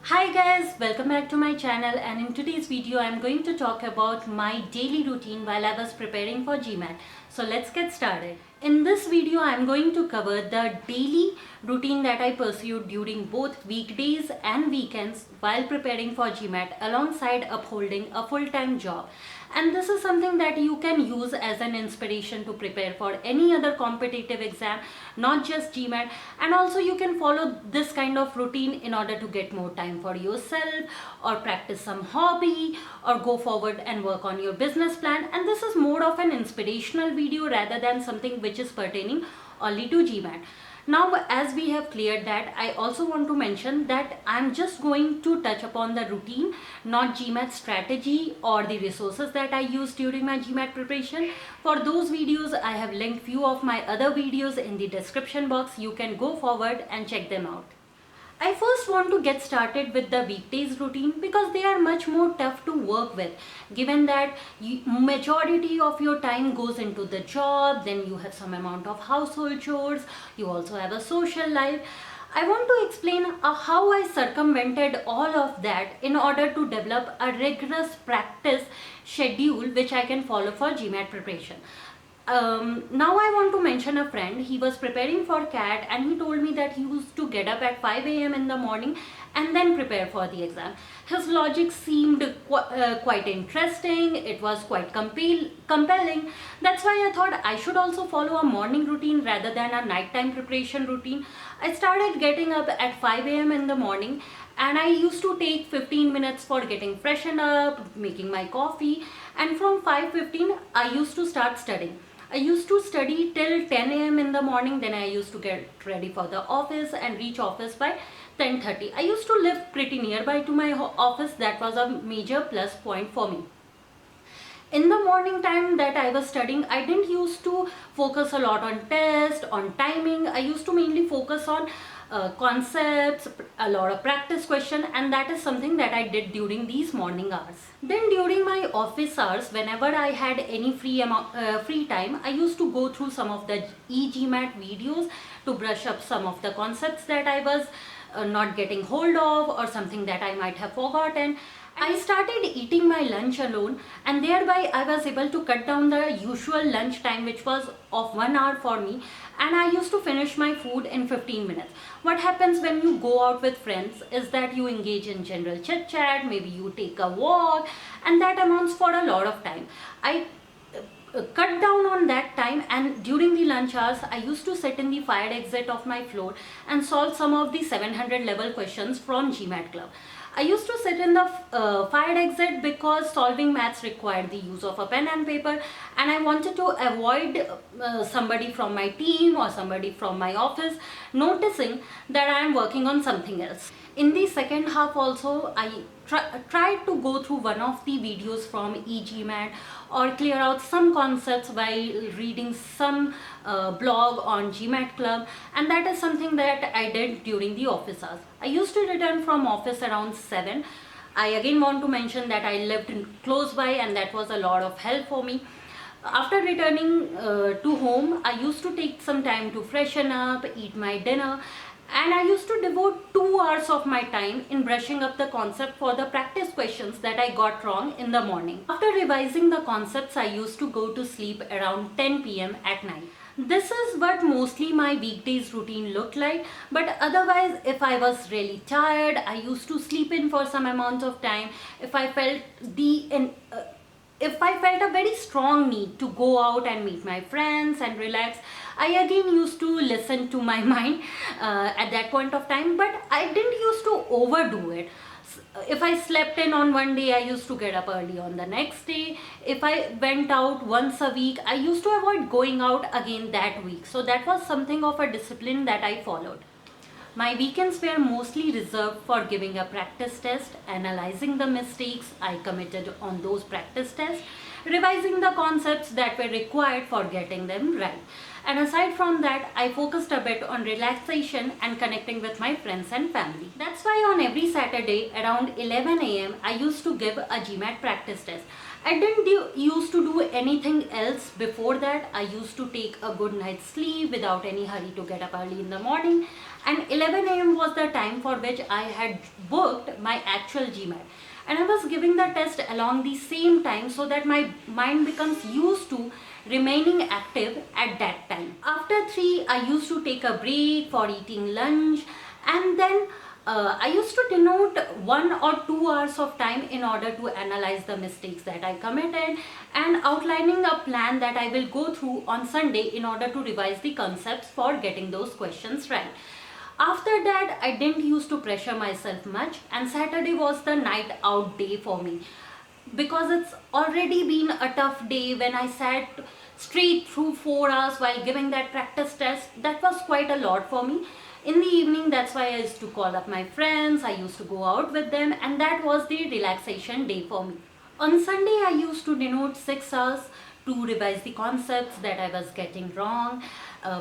Hi guys, welcome back to my channel, and in today's video I'm going to talk about my daily routine while I was preparing for Gmat. So let's get started. In this video I'm going to cover the daily routine that I pursued during both weekdays and weekends while preparing for Gmat alongside upholding a full-time job. And this is something that you can use as an inspiration to prepare for any other competitive exam, not just Gmat. And also you can follow this kind of routine in order to get more time for yourself, or practice some hobby, or go forward and work on your business plan. And this is more of an inspirational video rather than something which is pertaining only to Gmat. Now, as we have cleared that, I also want to mention that I'm just going to touch upon the routine, not Gmat strategy or the resources that I used during my Gmat preparation. For those videos, I have linked few of my other videos in the description box. You can go forward and check them out. I first want to get started with the weekdays routine because they are much more tough to work with, given that majority of your time goes into the job, then you have some amount of household chores, you also have a social life. I want to explain how I circumvented all of that in order to develop a rigorous practice schedule which I can follow for Gmat preparation. Now I want to mention a friend. He was preparing for CAT and he told me that he used to get up at 5 a.m. in the morning and then prepare for the exam. His logic seemed quite interesting. It was quite compelling. That's why I thought I should also follow a morning routine rather than a nighttime preparation routine. I started getting up at 5 a.m. in the morning, and I used to take 15 minutes for getting freshened up, making my coffee, and from 5:15 I used to start studying. I used to study till 10 a.m. in the morning, then I used to get ready for the office and reach office by 10:30. I used to live pretty nearby to my office. That was a major plus point for me. In the morning time that I was studying, I didn't used to focus a lot on test, on timing. I used to mainly focus on concepts, a lot of practice question, and that is something that I did during these morning hours. Then during my office hours, whenever I had any free time, I used to go through some of the eGmat videos to brush up some of the concepts that I was not getting hold of, or something that I might have forgotten. I started eating my lunch alone, and thereby I was able to cut down the usual lunch time, which was of 1 hour for me, and I used to finish my food in 15 minutes. What happens when you go out with friends is that you engage in general chit chat, maybe you take a walk, and that amounts for a lot of time. I cut down on that time, and during the lunch hours I used to sit in the fire exit of my floor and solve some of the 700 level questions from Gmat Club. I used to sit in the fire exit because solving maths required the use of a pen and paper, and I wanted to avoid somebody from my team or somebody from my office noticing that I am working on something else. In the second half also, I tried to go through one of the videos from eGmat or clear out some concepts while reading some blog on Gmat Club, and that is something that I did during the office hours. I used to return from office around 7. I again want to mention that I lived close by, and that was a lot of help for me. After returning to home, I used to take some time to freshen up, eat my dinner, and I used to devote 2 hours of my time in brushing up the concept for the practice questions that I got wrong in the morning. After revising the concepts, I used to go to sleep around 10 p.m. at night. This is what mostly my weekdays routine looked like, but otherwise if I was really tired, I used to sleep in for some amount of time. If I felt a very strong need to go out and meet my friends and relax, I again used to listen to my mind at that point of time, but I didn't used to overdo it. If I slept in on one day, I used to get up early on the next day. If I went out once a week, I used to avoid going out again that week. So that was something of a discipline that I followed. My weekends were mostly reserved for giving a practice test, analyzing the mistakes I committed on those practice tests, revising the concepts that were required for getting them right. And aside from that, I focused a bit on relaxation and connecting with my friends and family. That's why on every Saturday around 11 a.m. I used to give a Gmat practice test. I didn't used to do anything else before that. I used to take a good night's sleep without any hurry to get up early in the morning. And 11 a.m. was the time for which I had booked my actual Gmat. And I was giving the test along the same time so that my mind becomes used to remaining active at that time. After 3, I used to take a break for eating lunch, and then I used to denote 1 or 2 hours of time in order to analyze the mistakes that I committed and outlining a plan that I will go through on Sunday in order to revise the concepts for getting those questions right. After that, I didn't used to pressure myself much, and Saturday was the night out day for me because it's already been a tough day. When I sat straight through 4 hours while giving that practice test, that was quite a lot for me. In the evening, that's why I used to call up my friends, I used to go out with them, and that was the relaxation day for me. On Sunday, I used to denote 6 hours to revise the concepts that I was getting wrong,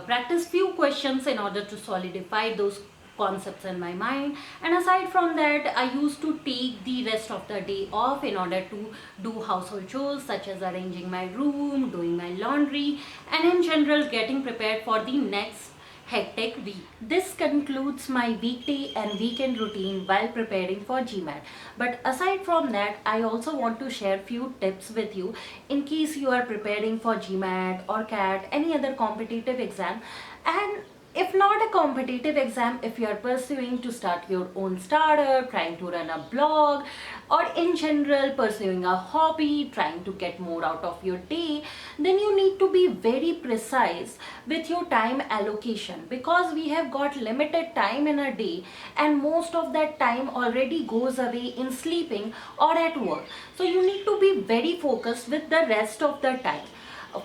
practice few questions in order to solidify those concepts in my mind. And aside from that, I used to take the rest of the day off in order to do household chores such as arranging my room, doing my laundry, and in general getting prepared for the next hectic week. This concludes my weekday and weekend routine while preparing for Gmat. But aside from that, I also want to share few tips with you in case you are preparing for Gmat or CAT, any other competitive exam. And if not a competitive exam, if you are pursuing to start your own startup, trying to run a blog, or in general pursuing a hobby, trying to get more out of your day, then you need to be very precise with your time allocation, because we have got limited time in a day and most of that time already goes away in sleeping or at work. So you need to be very focused with the rest of the time.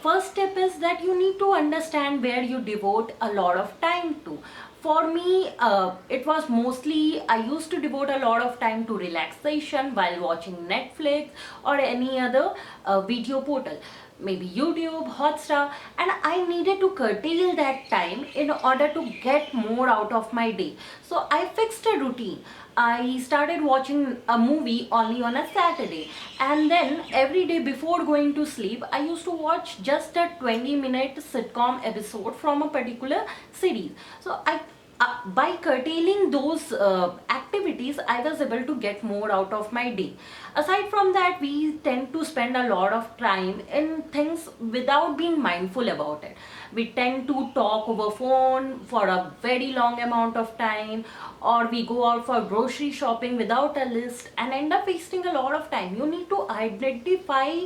First step is that you need to understand where you devote a lot of time to. For me, it was mostly, I used to devote a lot of time to relaxation while watching Netflix or any other video portal, maybe YouTube, Hotstar, and I needed to curtail that time in order to get more out of my day. So I fixed a routine. I started watching a movie only on a Saturday, and then every day before going to sleep, I used to watch just a 20-minute sitcom episode from a particular series. So by curtailing those activities, I was able to get more out of my day. Aside from that, we tend to spend a lot of time in things without being mindful about it. We tend to talk over phone for a very long amount of time, or we go out for grocery shopping without a list and end up wasting a lot of time. You need to identify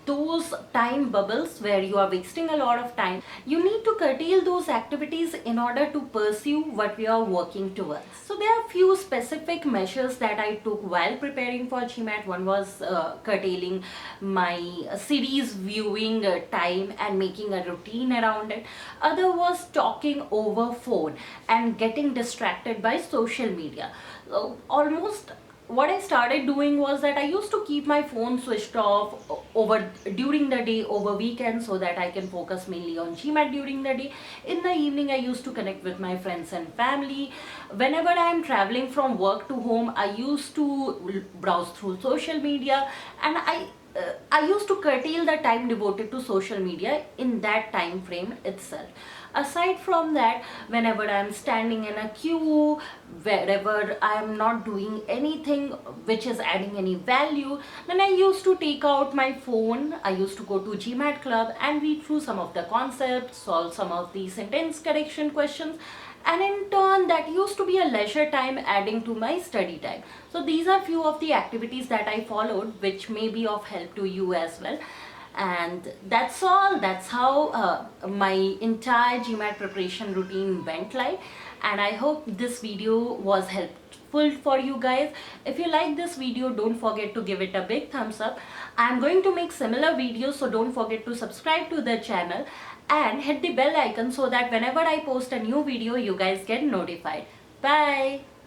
those time bubbles where you are wasting a lot of time. You need to curtail those activities in order to pursue what we are working towards. So there are few specific measures that I took while preparing for Gmat. One was curtailing my series viewing time and making a routine around it. Other was talking over phone and getting distracted by social media. So almost what I started doing was that I used to keep my phone switched off over during the day, over weekends, so that I can focus mainly on Gmat during the day. In the evening, I used to connect with my friends and family. Whenever I am traveling from work to home, I used to browse through social media, and I used to curtail the time devoted to social media in that time frame itself. Aside from that, whenever I am standing in a queue, wherever I am not doing anything which is adding any value, then I used to take out my phone. I used to go to Gmat Club and read through some of the concepts, solve some of the sentence correction questions, and in turn that used to be a leisure time adding to my study time. So these are few of the activities that I followed, which may be of help to you as well. And that's all. That's how my entire Gmat preparation routine went like, and I hope this video was helpful for you guys. If you like this video, don't forget to give it a big thumbs up. I'm going to make similar videos, so don't forget to subscribe to the channel and hit the bell icon so that whenever I post a new video, you guys get notified. Bye.